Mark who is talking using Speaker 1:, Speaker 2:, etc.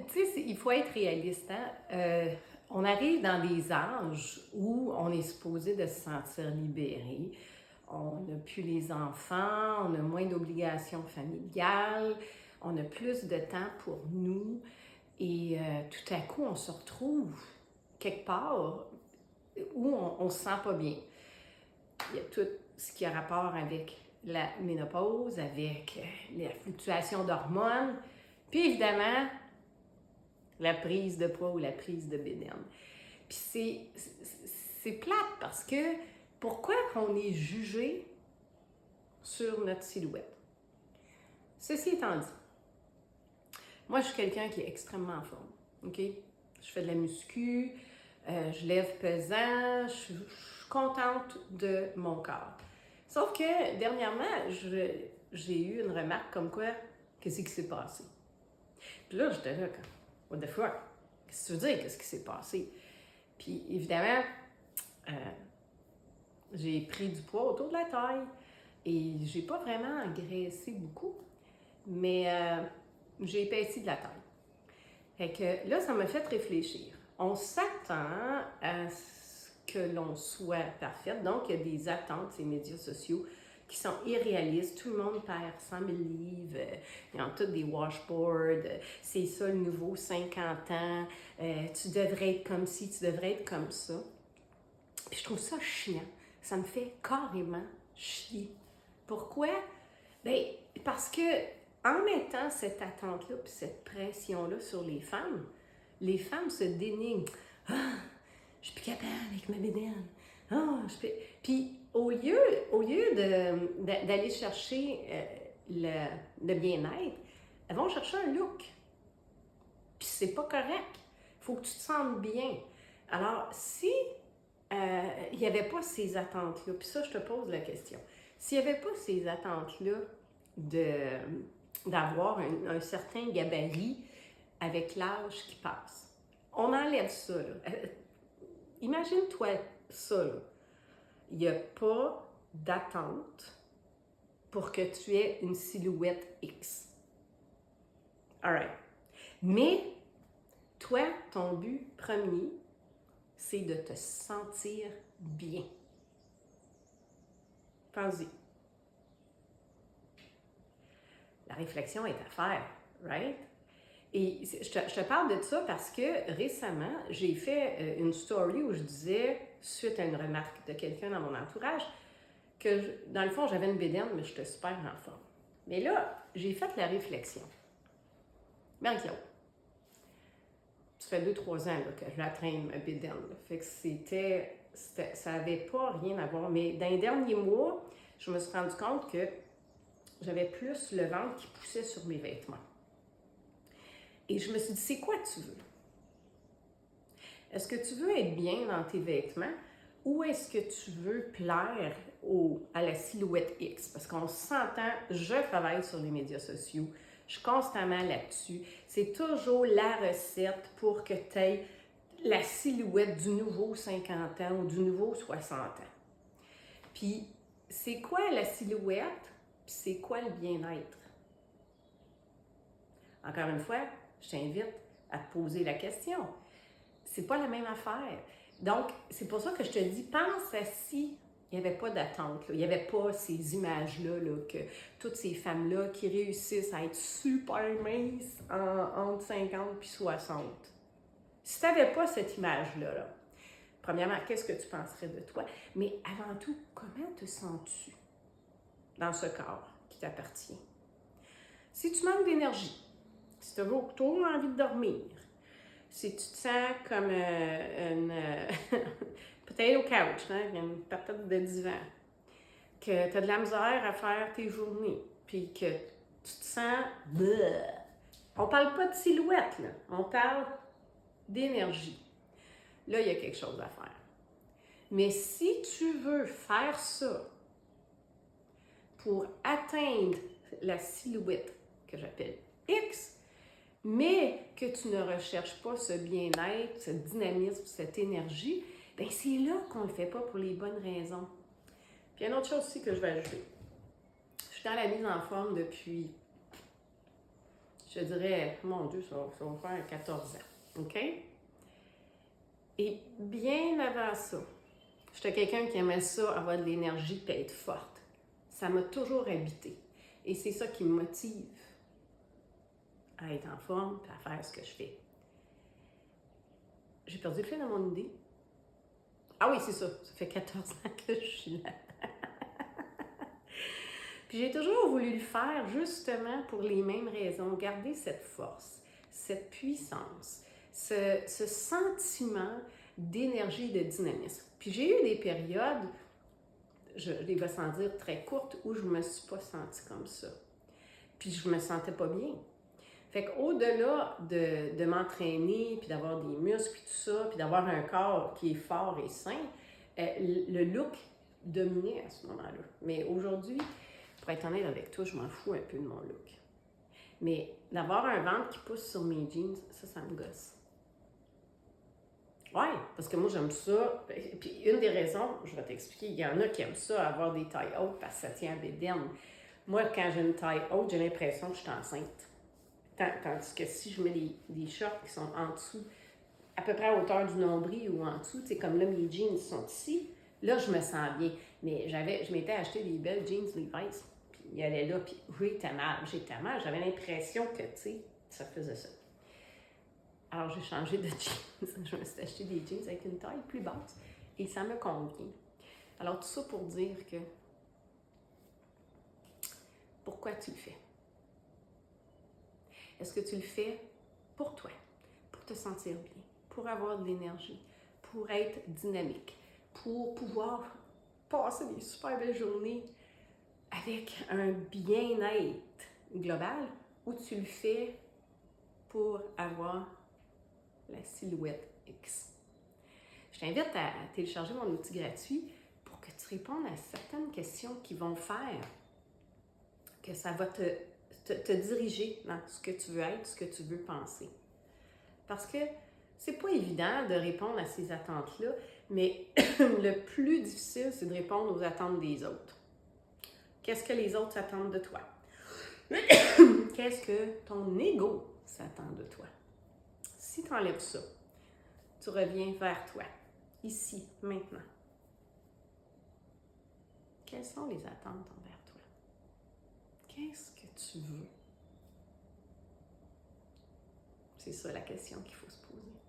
Speaker 1: Tu sais, il faut être réaliste, hein? On arrive dans des âges où on est supposé de se sentir libéré. On n'a plus les enfants, on a moins d'obligations familiales, on a plus de temps pour nous. Et tout à coup, on se retrouve quelque part où on ne se sent pas bien. Il y a tout ce qui a rapport avec la ménopause, avec la fluctuation d'hormones, puis évidemment, la prise de poids ou la prise de bédaine. Puis c'est plate parce que pourquoi qu'on est jugé sur notre silhouette? Ceci étant dit, moi je suis quelqu'un qui est extrêmement en forme, ok? Je fais de la muscu, je lève pesant, je suis contente de mon corps. Sauf que dernièrement, j'ai eu une remarque comme quoi, qu'est-ce qui s'est passé? Puis là, j'étais là, what the fuck? Qu'est-ce que tu veux dire, qu'est-ce qui s'est passé? Puis évidemment, j'ai pris du poids autour de la taille et j'ai pas vraiment engraissé beaucoup, mais j'ai épaissi de la taille. Fait que là, ça m'a fait réfléchir. On s'attend à ce que l'on soit parfaite, donc il y a des attentes, ces médias sociaux, qui sont irréalistes. Tout le monde perd 100 000 livres, ils ont tous des washboards, c'est ça le nouveau 50 ans, tu devrais être comme ci, tu devrais être comme ça. Puis je trouve ça chiant. Ça me fait carrément chier. Pourquoi? Bien, parce que en mettant cette attente-là puis cette pression-là sur les femmes se dénigrent. Ah, je suis plus capable avec ma bédaine. Ah, Puis au lieu d'aller chercher le bien-être, elles vont chercher un look. Puis c'est pas correct. Il faut que tu te sentes bien. Alors, si il n'y avait pas ces attentes-là, puis ça, je te pose la question. S'il n'y avait pas ces attentes-là d'avoir un certain gabarit avec l'âge qui passe, on enlève ça, là. Imagine-toi ça, là. Il n'y a pas d'attente pour que tu aies une silhouette X. Alright. Mais, toi, ton but premier, c'est de te sentir bien. Pense-y. La réflexion est à faire, right? Et je te parle de ça parce que récemment, j'ai fait une story où je disais, suite à une remarque de quelqu'un dans mon entourage, que dans le fond, j'avais une bédaine, mais j'étais super en forme. Mais là, j'ai fait la réflexion. Marie-Claude, ça fait 2-3 ans là, que je la traîne, ma bédaine. Là. Fait que ça n'avait pas rien à voir. Mais dans les derniers mois, je me suis rendu compte que j'avais plus le ventre qui poussait sur mes vêtements. Et je me suis dit, c'est quoi tu veux? Est-ce que tu veux être bien dans tes vêtements ou est-ce que tu veux plaire à la silhouette X? Parce qu'on s'entend, je travaille sur les médias sociaux, je suis constamment là-dessus. C'est toujours la recette pour que tu aies la silhouette du nouveau 50 ans ou du nouveau 60 ans. Puis, c'est quoi la silhouette? Puis, c'est quoi le bien-être? Encore une fois, je t'invite à te poser la question. C'est pas la même affaire. Donc, c'est pour ça que je te dis, pense à si il n'y avait pas d'attente, il n'y avait pas ces images-là, que toutes ces femmes-là qui réussissent à être super minces entre 50 puis 60. Si tu n'avais pas cette image-là, premièrement, qu'est-ce que tu penserais de toi? Mais avant tout, comment te sens-tu dans ce corps qui t'appartient? Si tu manques d'énergie, si tu as toujours envie de dormir, si tu te sens comme peut-être au couch, une patate de divan, que tu as de la misère à faire tes journées, puis que tu te sens... Bleh. On parle pas de silhouette, là. On parle d'énergie. Là, il y a quelque chose à faire. Mais si tu veux faire ça pour atteindre la silhouette que j'appelle X, mais que tu ne recherches pas ce bien-être, ce dynamisme, cette énergie, bien c'est là qu'on ne le fait pas pour les bonnes raisons. Puis il y a une autre chose aussi que je vais ajouter. Je suis dans la mise en forme depuis, je dirais, mon Dieu, ça va faire 14 ans. OK? Et bien avant ça, j'étais quelqu'un qui aimait ça, avoir de l'énergie et être forte. Ça m'a toujours habité. Et c'est ça qui me motive à être en forme et à faire ce que je fais. J'ai perdu le fil de mon idée. Ah oui, c'est ça. Ça fait 14 ans que je suis là. Puis j'ai toujours voulu le faire justement pour les mêmes raisons. Garder cette force, cette puissance, ce sentiment d'énergie et de dynamisme. Puis j'ai eu des périodes, je les vais sans dire très courtes, où je ne me suis pas sentie comme ça. Puis je me sentais pas bien. Fait qu'au-delà de m'entraîner, puis d'avoir des muscles, puis tout ça, puis d'avoir un corps qui est fort et sain, le look dominait à ce moment-là. Mais aujourd'hui, pour être honnête avec toi, je m'en fous un peu de mon look. Mais d'avoir un ventre qui pousse sur mes jeans, ça me gosse. Ouais, parce que moi, j'aime ça. Puis une des raisons, je vais t'expliquer, il y en a qui aiment ça, avoir des tailles hautes parce que ça tient à bédaine. Moi, quand j'ai une taille haute, j'ai l'impression que je suis enceinte. Tandis que si je mets des shorts qui sont en dessous, à peu près à hauteur du nombril ou en dessous, tu sais, comme là, mes jeans sont ici, là, je me sens bien. Mais je m'étais acheté des belles jeans Levi's, puis il allait là, puis j'étais mal. J'avais l'impression que, tu sais, ça faisait ça. Alors, j'ai changé de jeans. Je me suis acheté des jeans avec une taille plus basse et ça me convient. Alors, tout ça pour dire que pourquoi tu le fais? Est-ce que tu le fais pour toi, pour te sentir bien, pour avoir de l'énergie, pour être dynamique, pour pouvoir passer des super belles journées avec un bien-être global, ou tu le fais pour avoir la silhouette X? Je t'invite à télécharger mon outil gratuit pour que tu répondes à certaines questions qui vont faire que ça va te diriger dans ce que tu veux être, ce que tu veux penser. Parce que c'est pas évident de répondre à ces attentes-là, mais le plus difficile, c'est de répondre aux attentes des autres. Qu'est-ce que les autres s'attendent de toi? Qu'est-ce que ton ego s'attend de toi? Si tu enlèves ça, tu reviens vers toi, ici, maintenant. Quelles sont les attentes envers toi? Qu'est-ce que tu veux? C'est ça la question qu'il faut se poser.